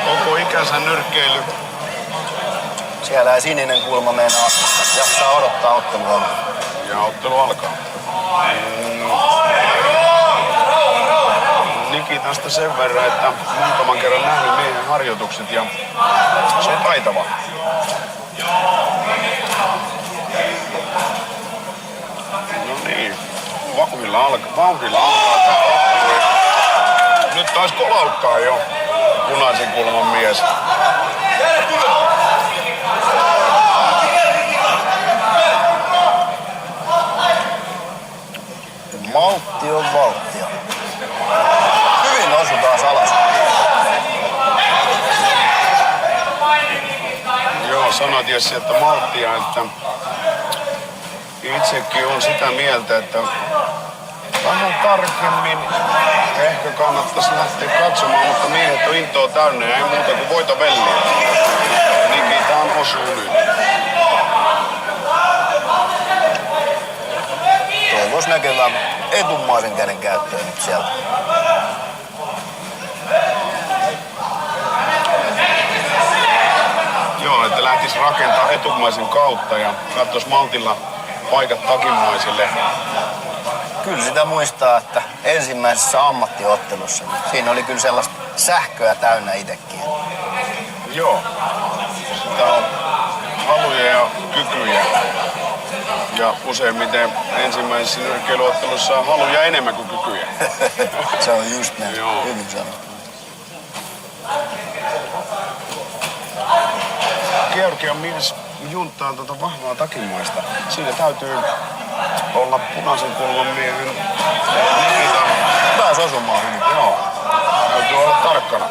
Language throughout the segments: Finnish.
Koko ikänsä nyrkkeily. Siellä ei sininen kulma meinaa jaksaa odottaa ottelua. Ja ottelu alkaa. Nikitasta sen verran, että muutaman kerran nähnyt miehen harjoitukset ja se on taitava. No niin, vauhdilla alkaa tää ottelu. Nyt taisi kolauttaa jo punaisen kulman mies. Maltti on valttia. Hyvin osu taas alas. Joo, sanoit sieltä malttia, että itsekin on sitä mieltä, että vähän tarkemmin ehkä kannattaisi lähteä katsomaan, mutta miehet on intoa täynnä ja ei muuta kuin voita velliä. Nikitaan osuu nyt. Toivois näkevään etumaisen käden käyttöön nyt sieltä. Joo, että lähtis rakentaa etumaisen kautta ja katsois maltilla paikat takimaisille. Kyllä sitä muistaa, että ensimmäisessä ammattiottelussa siinä oli kyllä sellaista sähköä täynnä itsekin. Joo, sitä on haluja ja kykyjä. Ja useimmiten ensimmäisessä nyrkkeilyottelussa on haluja enemmän kuin kykyjä. Se on just näin. Joo. Hyvin sanottu. Georgian mies junttaa vahvaa takimaista. Siinä täytyy olla punaisen kulman miehen Nikita. Pääs osumaan hyvin. Joo, täytyy olla tarkkana.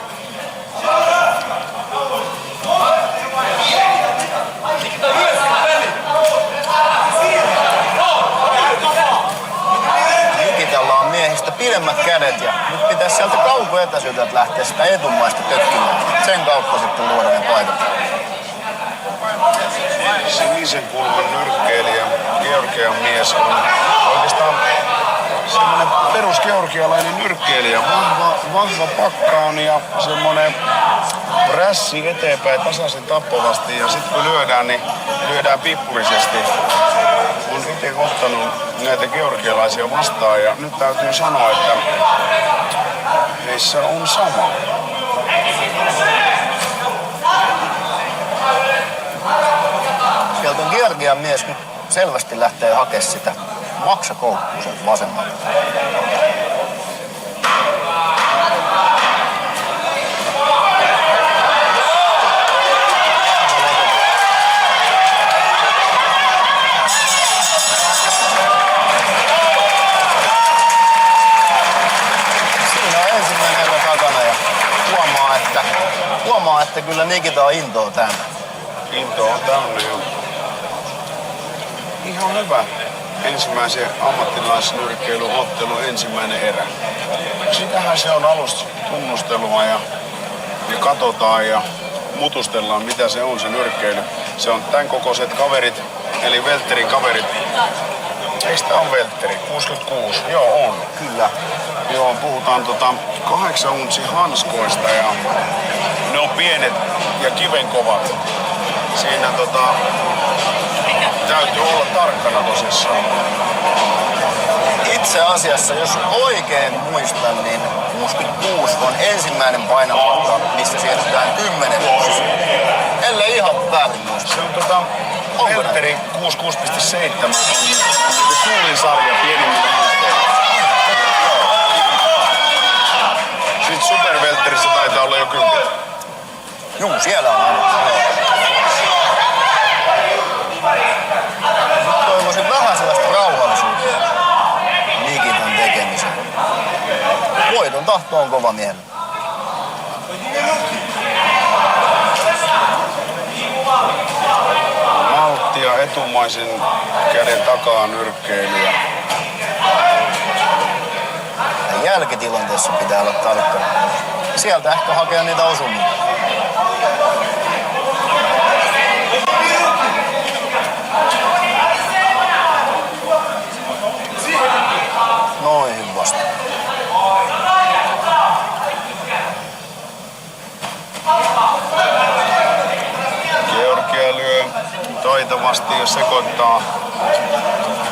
Nikitalla on miehistä pidemmät kädet ja nyt pitäisi sieltä kaukoetäisyydeltä lähteä sitä etumaista tökkimään. Sen kautta sitten luoda ne paikat. Sinisen kulman nyrkkeilijä, Georgian mies on oikeastaan semmoinen perusgeorgialainen nyrkkeilijä. Vahva pakkaan ja semmoinen prässi eteenpäin tasaisen tappavasti ja sitten kun lyödään, niin lyödään pippurisesti. Olen itse ottanut näitä georgialaisia vastaan ja nyt täytyy sanoa, että heissä on sama. Sieltä on Georgian mies nyt selvästi lähtee hakemaan sitä maksakoukkuun sen vasemmalta. Siinä on ensimmäinen erä takana ja huomaa, että kyllä Nikita on intoa täynnä. Into on täynnä jo. Ihan hyvä. Ensimmäisen ammattilaisnyrkkeilyottelun ensimmäinen erä. Sitähän se on alusta tunnustelua ja katsotaan ja mutustellaan mitä se on se nyrkkeily. Se on tämän kokoiset kaverit, eli Welterin kaverit. Eikö tää on Welteri? 66? Joo on. Kyllä. Joo, puhutaan 8 untsin hanskoista ja ne on pienet ja kivenkovat. Siinä täytyy olla tarkkana tosissaan. Itse asiassa, jos oikein muistan, niin 66 on ensimmäinen painoluokka, missä siirrytään 10 vuosi. Ellei ihan väärin muista. Se on Welteri 66,7 on suurin sarja pienimmillä hanskoilla. Sitten Superwelterissä taitaa olla jo 10. Juu, siellä on aina. Nyt toivoisin vähän sellaista rauhallisuutta Nikitan tekemiseen. Voiton tahto on kova miehellä. Malttia etumaisen käden takaa nyrkkeilyä. Ja jälkitilanteessa pitää olla tarkkana. Sieltä ehkä hakea niitä osumia. Noin vasta. lujasti ja sekoittaa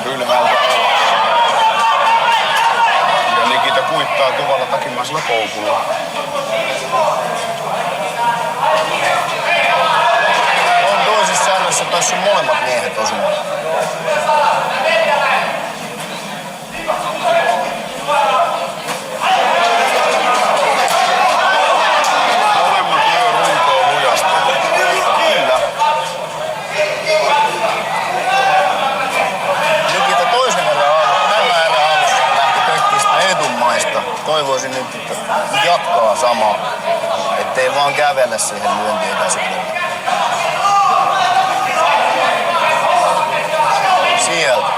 ylhäältä alas. Ja Nikita kuittaa kuvalla takimmaisella koukulla. On toisessa sarjassa päässyt molemmat miehet osumaan. Molemmat lyö runkoa lujasti. Kyllä. Nikita toisen erän alussa lähti kökkistä etumaista. Toivoisin nyt, että jatkaa samaa. Ettei vaan kävele siihen lyöntietäisyydelle. Sieltä.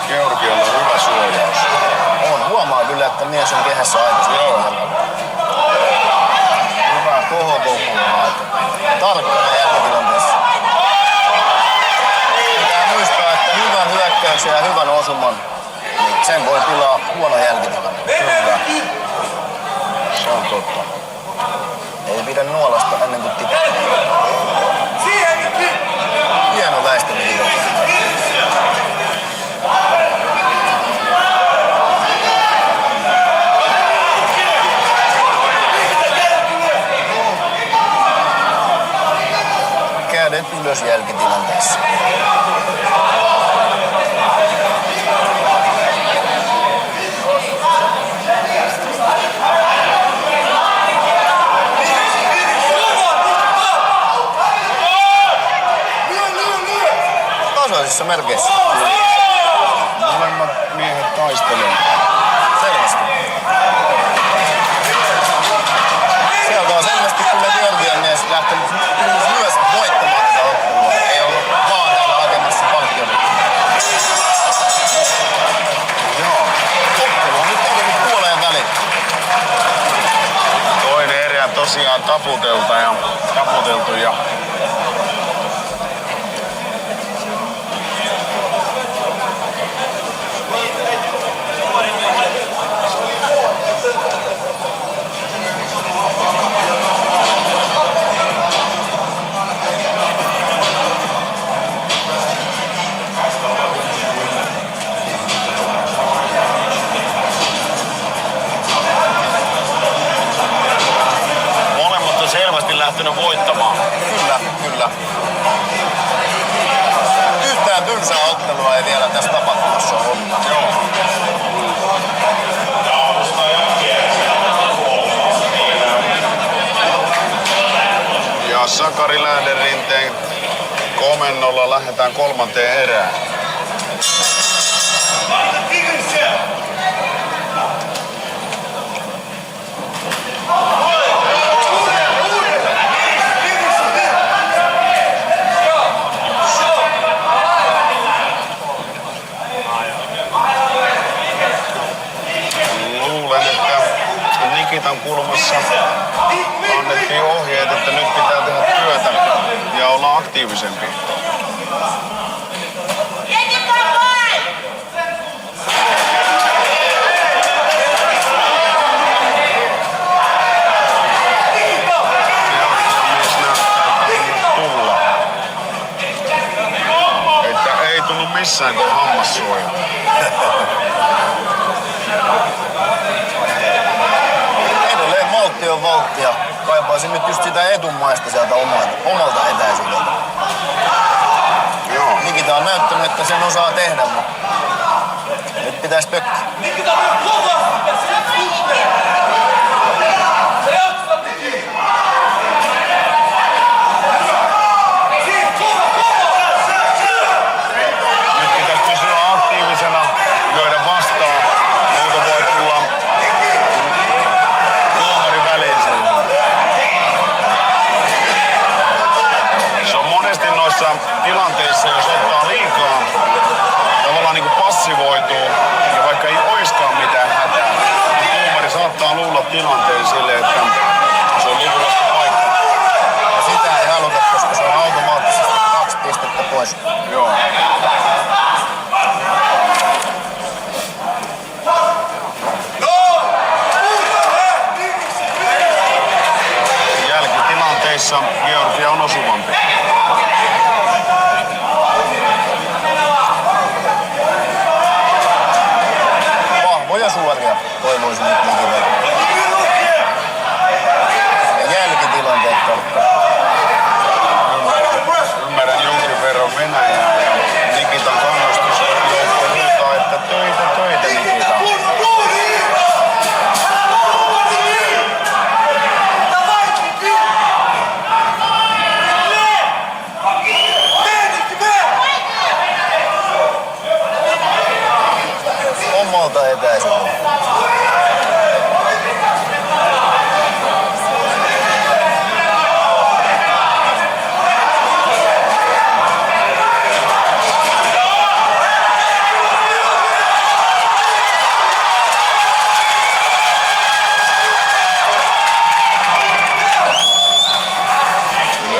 Georgialla on hyvä suojaus. On. Huomaa kyllä, että mies on kehässä aikaisemmin. Hyvä kohokoukkulla. Tarkkana jälkitilanteessa. Pitää muistaa, että hyvän hyökkäyksen ja hyvän osuman, niin sen voi pilaa huono jälkitilanne. Kyllä. Se on totta. Ei pidä nuolasta ennen kuin tippuu. Hieno väistäminen. Kädet ylös jälkitilanteessa. Tasaisissa merkeissä. Molemmat miehet taistelee. Selvästi. Sieltä on selvästi kyllä Georgian mies lähtenyt myös voittamaan tätä ottelua. Ei ollut vaan täällä hakemassa palkkiota. Joo. Ottelu on nyt edennyt puoleen väliin. Toinen erä tosiaan taputeltu ja lähtenyt voittamaan. Kyllä. Yhtään tylsää ottelua ei vielä tässä tapahtumassa ole ollut. Joo. Ja Sakari Lähderinteen komennolla lähdetään kolmanteen erään. Nikitan kulmassa annettiin ohjeet, että nyt pitää tehdä työtä ja olla aktiivisempi. Mies näyttää, että tulla. Että ei tullut missään kuin hammassuoja. On valttia. Kaipaisin nyt just sitä etumaista sieltä omalta etäisyydeltä. Joo. Nikita on näyttänyt, että sen osaa tehdä, mutta nyt pitäisi tökkiä. Nyt pitäisi pysyä aktiivisena, lyödä vastaan. Muuta voi tulla tuomarin väliin. Se on monesti noissa tilanteissa, jos ottaa liikaa, tavallaan niin kuin passivoituu, ja vaikka ei oiskaan mitään hätää, niin tuomari saattaa luulla tilanteen sille, että se on lopulta paikka. Ja sitä ei haluta, koska se on automaattisesti 2 pistettä pois. Joo. Jälkitilanteissa Georgia on osuvampi. sarja toivoisin nyt Nikiltä. Ja jälkitilanteet tarkkaan. Ymmärrän jonkin verran Venäjää ja Nikitan kannustusjoukko huutaa, että töitä Nikita. Omalta etäisyydeltä.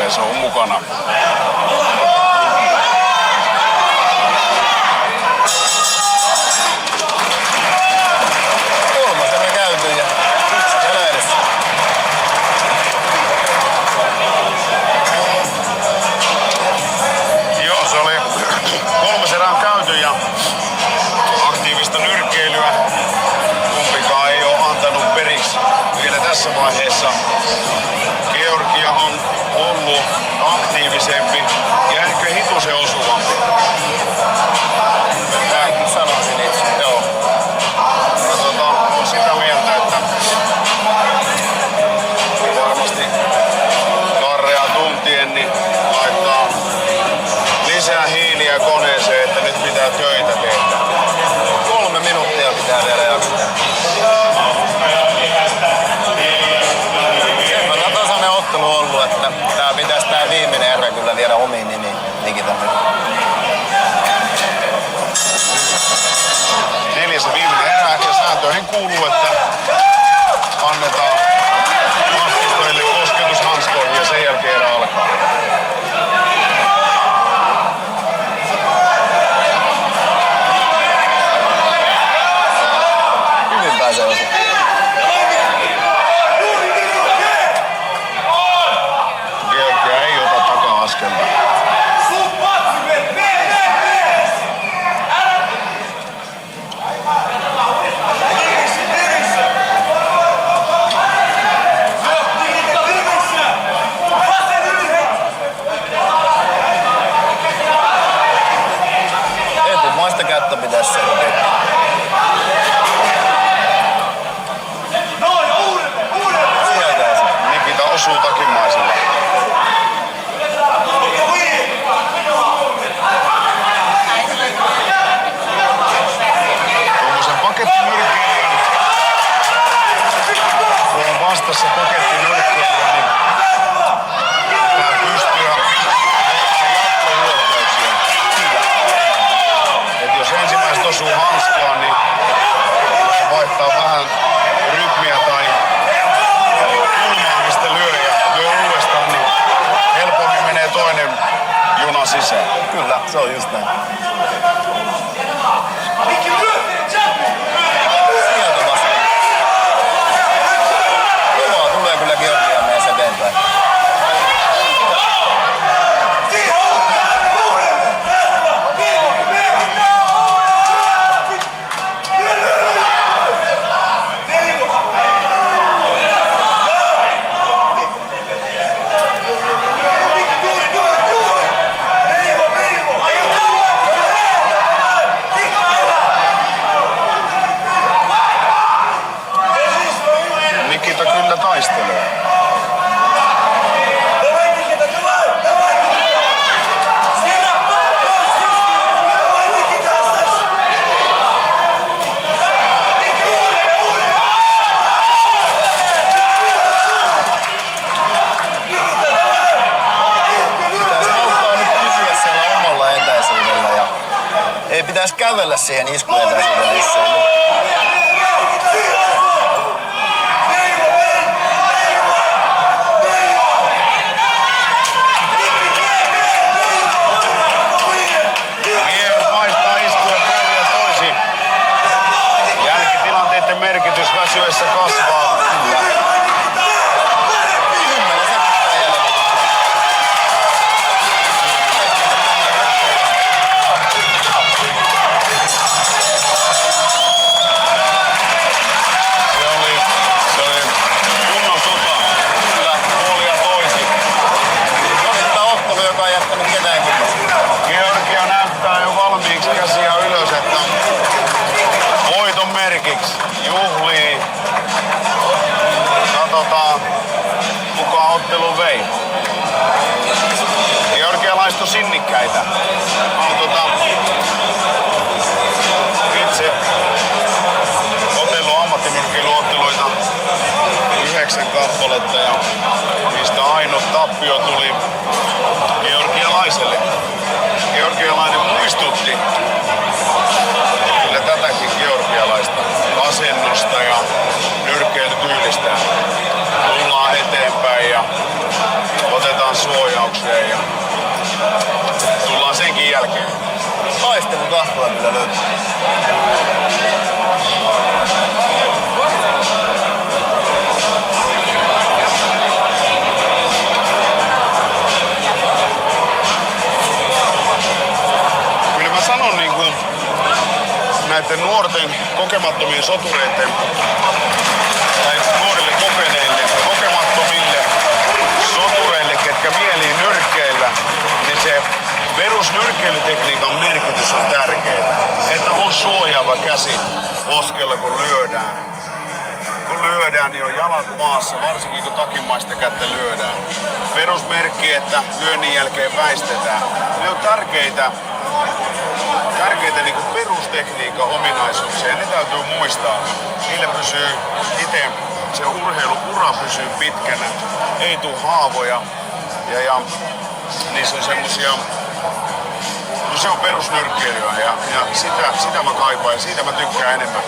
Se on mukana. Kolmasena käyty ja yksi edessä. Joo, se oli 3 erää käyty ja aktiivista nyrkkeilyä. Kumpikaan ei ole antanut periksi vielä tässä vaiheessa. Georgia on ollut aktiivisempi ja ehkä hitusen osuvampi. Näinkin sanoisin itse, joo. Ja on sitä mieltä, että varmasti Karrea tuntien niin laittaa lisää hiiliä koneeseen, että nyt pitää töitä tehdä. 3 minuuttia pitää vielä jaksaa. Sen verran tasainen ottelu ollut, että tää pitäisi tää viimeinen erä kyllä viedä omiin nimiin Nikitan. 4. viimeinen erä ja sääntöihin kuuluu, että annetaan vastustajille kosketushanskoihin ja sen jälkeen erä alkaa. Hyvin pääsee osumaan. Georgia ei ota taka-askelta. Etumaista kättä pitäisi seurata. Sieltä osuu. Nikita osuu takimaisella. Tuommoisen pakettinyrkkeilijän, kun on vastassa pakettinyrkkeilijä, niin pitää pystyä jatkohyökkäyksiä. Et jos ensimmäiset osuu hanskaan, niin vaihtaa vähän rytmiä tai kulmaa, mistä lyö uudestaan, niin helpommin menee toinen juna sisään. Kyllä, se on just näin. Sieltä vasta. Kovaa tulee kyllä Georgia mies eteenpäin. Nikita kyllä taistelee. Pitäisi auttaa nyt pysyä siellä omalla etäisyydellä ja ei pitäisi kävellä siihen iskuetäisyydelle, jos se on. Miehet vaihtaa iskuja puolin ja toisin. Jälkitilanteiden merkitys väsyessä kasvaa. 10 sekuntia jäljellä. kappaletta ja niistä ainut tappio tuli georgialaiselle. Georgialainen muistutti kyllä tätäkin georgialaista asennosta ja nyrkkeilytyylistä. Tullaan eteenpäin ja otetaan suojauksia ja tullaan senkin jälkeen. Taistelutahtoa kyllä löytyy. Kyllä mä sanon niin kuin näiden nuorten kokemattomien sotureiden tai nuorille kokeneille, kokemattomille sotureille, ketkä mielii nyrkkeillä, niin se perusnyrkkeilytekniikan merkitys on tärkeä. Että on suojaava käsi poskella kun lyödään. Kun lyödään, niin on jalat maassa, varsinkin kun takimaista kättä lyödään. Perusmerkki, että lyönnin jälkeen väistetään. Ne on tärkeitä niin kuin perustekniikan ominaisuuksia ja ne täytyy muistaa. Niillä pysyy itse, se urheiluura pysyy pitkänä, ei tule haavoja ja niissä on semmosia, no se on perusnyrkkeilyä ja sitä mä kaipaan ja siitä mä tykkään enemmän.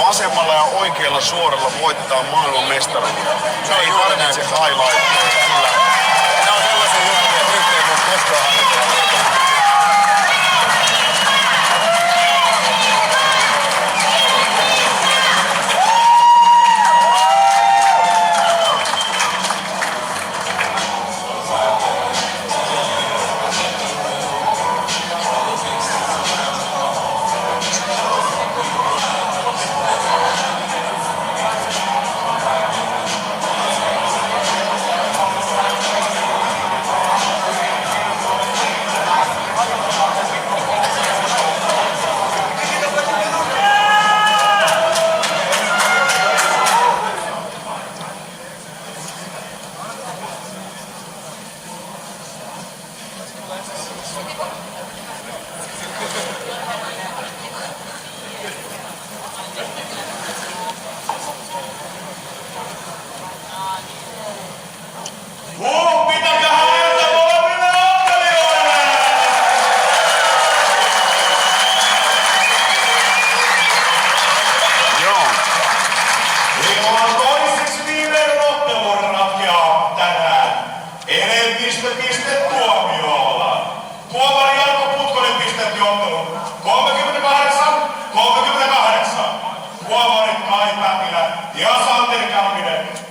Vasemmalla ja oikealla suoralla voitetaan maailman mestaruutta. Se ei tarvitse highlightia. Kyllä. Nämä on sellaisia juttuja, että nyt ei voi koskaan harjoitella.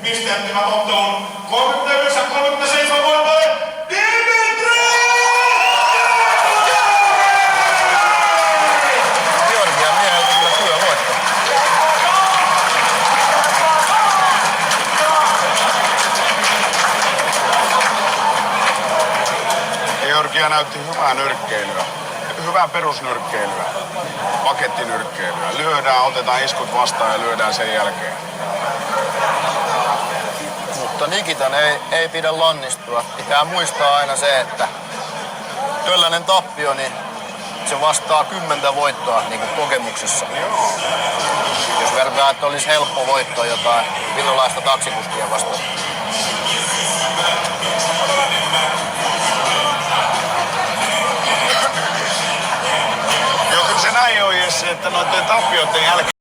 Pisteettivät ottelun 39-37 voittaja Dimitri! Georgian mieheltä kyllä hyvä voitto. Georgia näytti hyvää nyrkkeilyä. Hyvää perusnyrkkeilyä. Pakettinyrkkeilyä. Lyödään, otetaan iskut vastaan ja lyödään sen jälkeen. Mutta Nikitan ei pidä lannistua. Pitää muistaa aina se, että tällainen tappio, niin se vastaa 10 voittoa niin kuin kokemuksessa. Joo. Jos vertaa, että olisi helppo voitto jotain virolaista taksikuskia vastaan. Joo, kyllä se näin on, Jesse, että noiden tappioiden jälkeen